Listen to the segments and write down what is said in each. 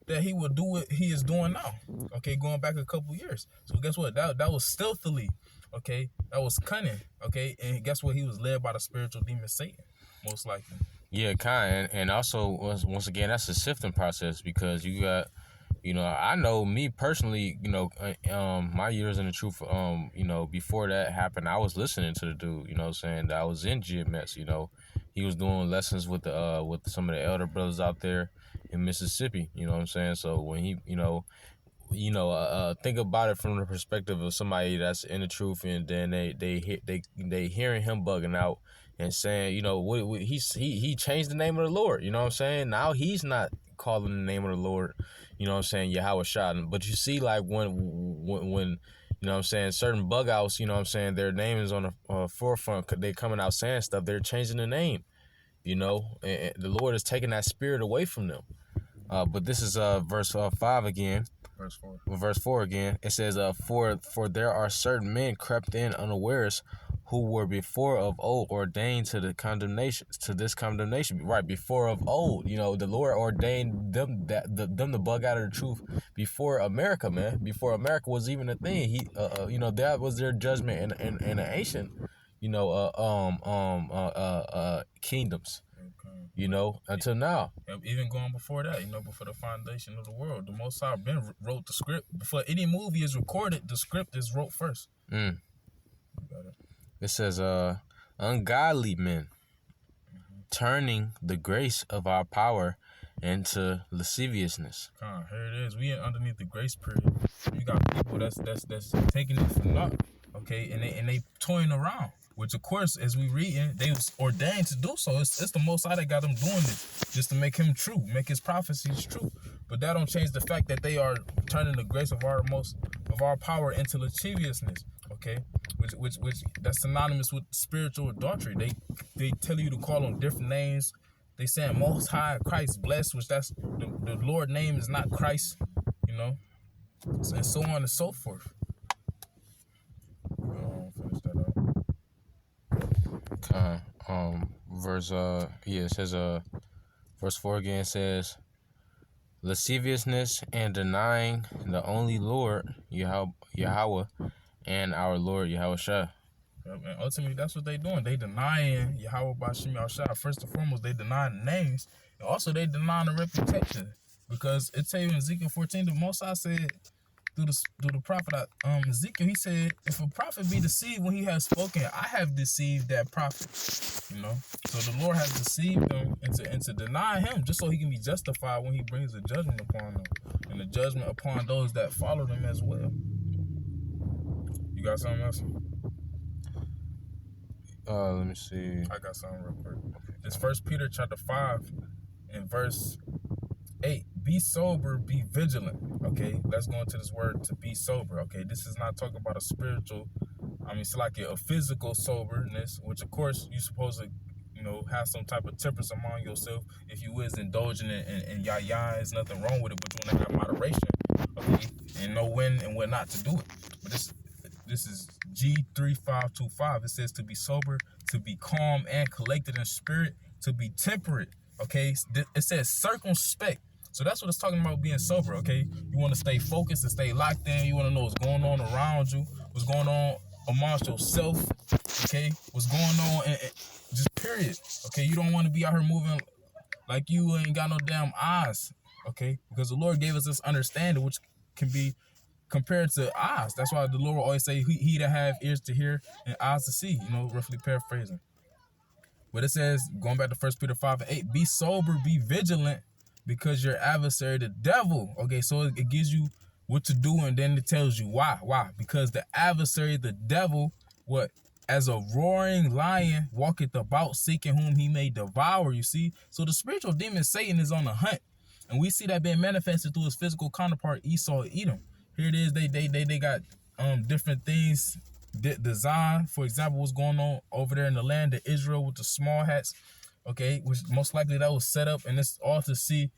that he would do what he is doing now. Okay, going back a couple years. So guess what? That was stealthily. Okay, that was cunning. Okay, and guess what? He was led by the spiritual demon Satan, most likely. Yeah, and also once again, that's a sifting process, because you got, I know me personally, my years in the truth, before that happened, I was listening to the dude, what I'm saying, I was in GMS, he was doing lessons with with some of the elder brothers out there in Mississippi, what I'm saying. So when he, think about it from the perspective of somebody that's in the truth, and then they hearing him bugging out and saying, he changed the name of the Lord, what I'm saying. Now he's not calling the name of the Lord, what I'm saying, Yahweh Shah. But you see, like when what I'm saying, certain bug outs, what I'm saying, their name is on the forefront, they coming out saying stuff, they're changing the name, and the Lord is taking that spirit away from them. But this is verse 5 again. Verse 4 again. It says, for there are certain men crept in unawares, who were before of old ordained to this condemnation. Right, before of old. The Lord ordained them them to bug out of the truth before America, man. Before America was even a thing. That was their judgment in the ancient, kingdoms. Until now. Even going before that, before the foundation of the world, the Most High been wrote the script. Before any movie is recorded, the script is wrote first. It says, ungodly men, turning the grace of our power into lasciviousness. Here it is. We underneath the grace period. You got people that's taking it for naught. Okay, and they toying around. Which, of course, as we reading, they was ordained to do so. It's the Most High that got them doing this, just to make him true, make his prophecies true. But that don't change the fact that they are turning the grace of our power into lasciviousness. Okay, which that's synonymous with spiritual adultery. They tell you to call on different names. They saying Most High, Christ blessed, which that's the Lord name is not Christ. And so on and so forth. Finish that up. It says, verse 4 again says, lasciviousness and denying the only Lord Yahweh and our Lord Yahweh Shah. And ultimately, that's what they doing. They denying Yahweh Bashim Shah. First and foremost, they denying the names, and also they denying the reputation, because it tell you in Ezekiel 14, the Most High said through the prophet Ezekiel, he said, if a prophet be deceived when he has spoken, I have deceived that prophet. So the Lord has deceived them into deny him, just so he can be justified when he brings a judgment upon them, and the judgment upon those that follow them as well. You got something else? Let me see. I got something real quick. It's 1 Peter chapter 5 and verse 8. Be sober, be vigilant. Okay, let's go into this word to be sober. Okay, this is not talking about a spiritual, it's like a physical soberness, which of course you're supposed to, have some type of temperance among yourself. If you is indulging in yah, there's nothing wrong with it, but you want to have moderation, okay, and know when and when not to do it. But this is G3525. It says to be sober, to be calm and collected in spirit, to be temperate. Okay, it says circumspect. So that's what it's talking about, being sober. Okay, you want to stay focused and stay locked in. You want to know what's going on around you, what's going on amongst yourself. Okay, what's going on, and just period. Okay, you don't want to be out here moving like you ain't got no damn eyes. Okay, because the Lord gave us this understanding, which can be compared to eyes. That's why the Lord will always say, he that have ears to hear and eyes to see, roughly paraphrasing. But it says, going back to 1 Peter 5 and 8, be sober, be vigilant, because your adversary, the devil, okay, so it gives you what to do, and then it tells you why. Because the adversary, the devil, what? As a roaring lion walketh about, seeking whom he may devour, you see? So the spiritual demon Satan is on the hunt, and we see that being manifested through his physical counterpart Esau, Edom. Here it is, they got different things designed. For example, what's going on over there in the land of Israel with the small hats, okay, which most likely that was set up, and it's all to see,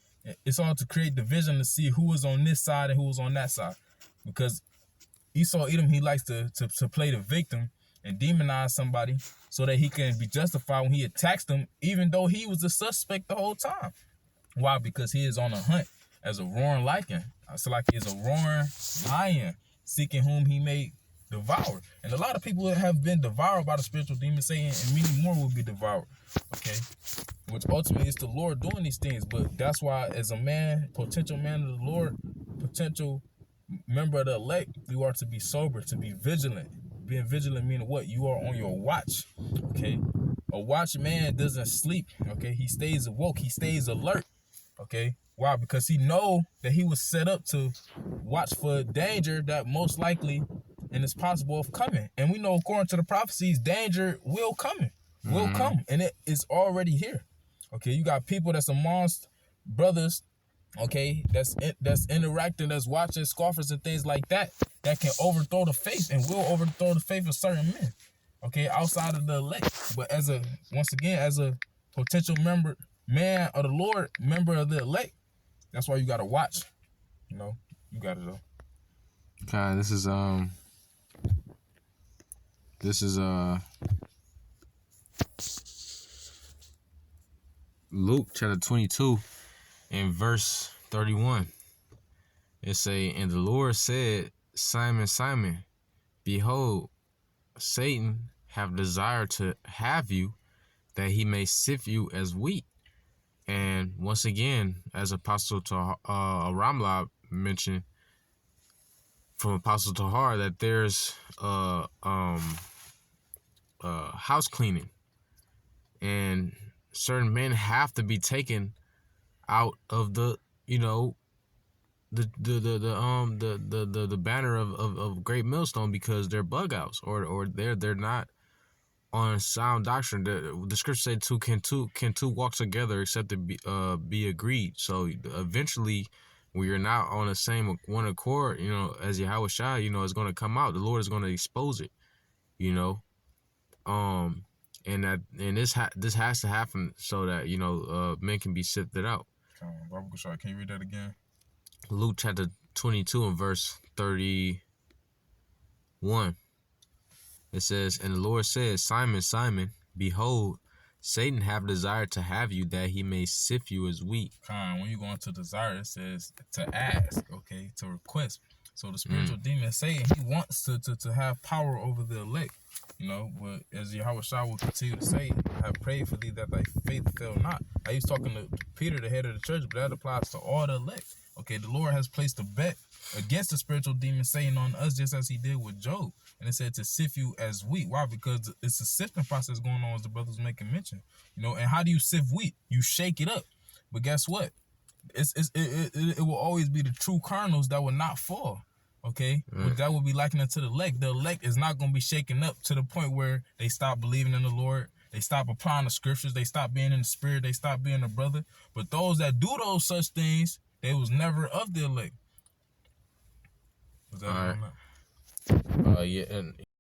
it's all to create division, to see who is on this side and who is on that side. Because Esau Edom, he likes to play the victim and demonize somebody so that he can be justified when he attacks them, even though he was the suspect the whole time. Why? Because he is on a hunt. as a roaring lion. So like is a roaring lion seeking whom he may devour. And a lot of people have been devoured by the spiritual demon Satan, and many more will be devoured. Okay, which ultimately is the Lord doing these things. But that's why, as a man, potential man of the Lord, potential member of the elect, you are to be sober, to be vigilant. Being vigilant meaning what? You are on your watch. Okay, a watchman doesn't sleep. Okay, he stays awoke. He stays alert. Okay, why? Because he know that he was set up to watch for danger that most likely and it's possible of coming. And we know according to the prophecies, danger will come, and it is already here. Okay, you got people that's amongst brothers, okay, that's interacting, that's watching scoffers and things like that, that can overthrow the faith and will overthrow the faith of certain men. Okay, outside of the elect. But once again, as a potential man of the Lord, member of the elect, that's why you gotta watch. You got it though. Okay, this is Luke chapter 22 and verse 31. It say, and the Lord said, Simon, Simon, behold, Satan have desired to have you, that he may sift you as wheat. And once again, as Apostle Ramla mentioned from Apostle Tahar, that there's house cleaning, and certain men have to be taken out of the the banner of Great Millstone, because they're bug outs, or they're not on sound doctrine. The scripture said can two walk together except to be agreed. So eventually, when you're not on the same one accord, as Yahweh Shai, it's going to come out. The Lord is going to expose it. And this has to happen so that men can be sifted out. Can you read that again? Luke chapter 22 and verse 31. It says, and the Lord said, Simon, Simon, behold, Satan have desired to have you, that he may sift you as wheat. When you go into desire, it says to ask, okay, to request. So the spiritual demon Satan, he wants to have power over the elect. But as Yahweh Shah will continue to say, I have prayed for thee that thy faith fail not. Now he's talking to Peter, the head of the church, but that applies to all the elect. Okay, the Lord has placed a bet against the spiritual demon Satan on us, just as he did with Job. And it said to sift you as wheat. Why? Because it's a sifting process going on, as the brothers making mention. And how do you sift wheat? You shake it up. But guess what? It will always be the true kernels that will not fall. Okay, but that will be likened to the elect. The elect is not going to be shaken up to the point where they stop believing in the Lord. They stop applying the scriptures. They stop being in the spirit. They stop being a brother. But those that do those such things, they was never of the elect. Was that all right? Yeah, and